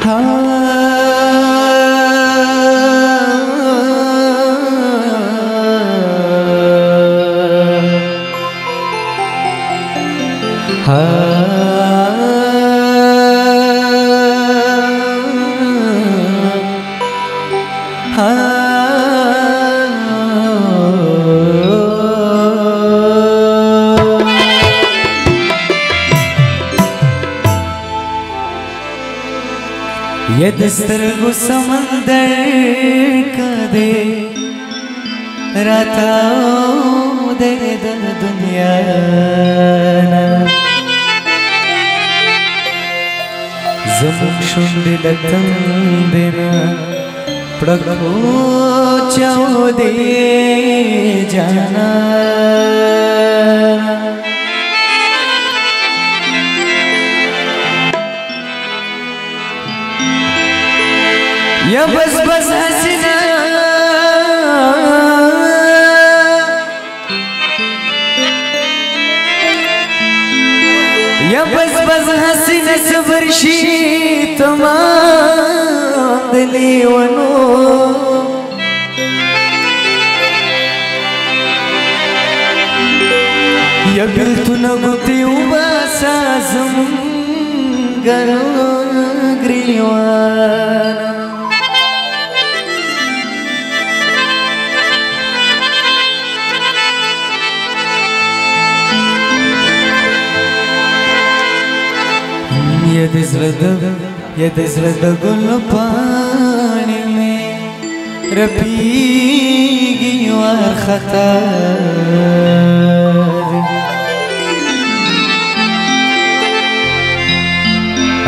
ये दस्तरगु समंदर का दे राताओ दे दुनिया जमुक शुंड लतम देना प्रभु चाओ दे जाना या बस बस हसीना या बस बस हसीना सबरशी तमाम दिली वनो या बिल तू न गुती उबासा गरो ग्रीवाना ये दिल गुल पानी में रपीगी और खतर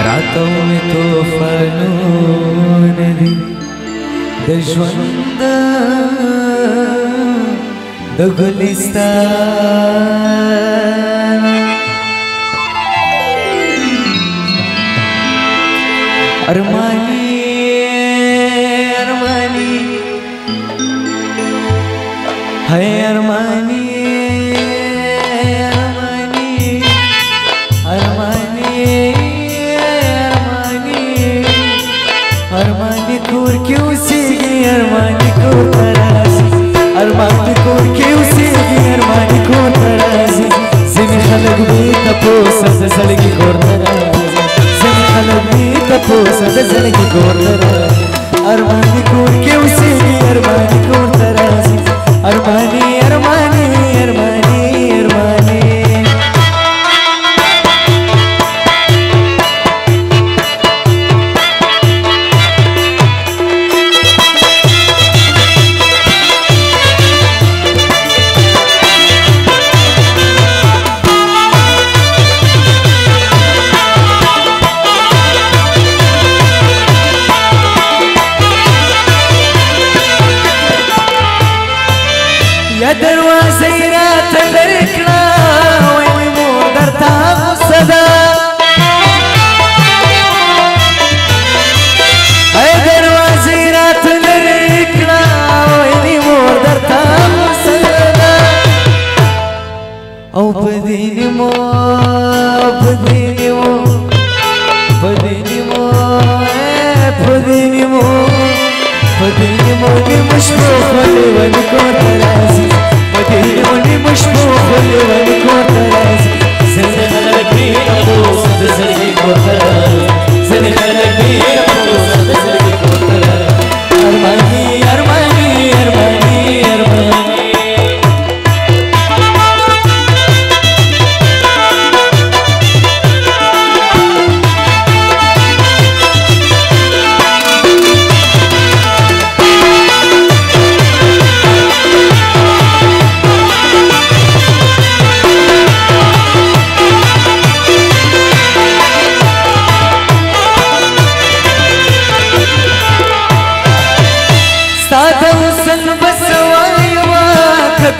रातों में तूफानों ने दी दश्वंदा द गुलिस्तान अरमानी अरमानी है अरमानी अरमानी अरमानी अरमानी अरमानी कोर क्यों सीगी अरमानी को तरासी अरमानी कोर क्यों सीगी अरमानी को तरासी जिन खलक भी तपोस सड़की कोर तरासी तपोस की गोर अरमानी कोर के उसे अरमानी कोर तरासी अरमानी अरमानी अरमानी अरमानी दरवाज़े रात लड़कना वही मोदर था सदा दरवाज़े रात लड़कना वही मोदर था सदा ओ पदीनी मो पदीनी मो पदीनी मो पदीनी मो पदीनी मो ने मुश्किल वाले वाले को तरासी पदीनी मुश्किल वाले वाले को तरासी ज़िंदगी खलक भी अबूस ज़िंदगी को तरासी ज़िंदगी खलक भी अबूस ज़िंदगी को तरासी अरमानी अरमानी अरमानी अरमानी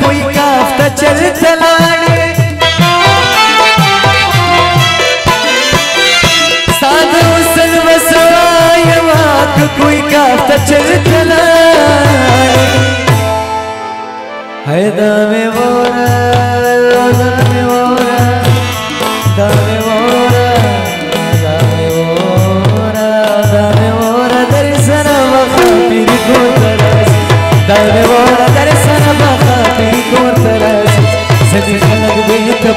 कोई काफ्ता चल चलाने साधु सन बसवाए वाक कोई काफ्ता चल चलाने है दामे बोरा दामे बोरा दामे बोरा दामे बोरा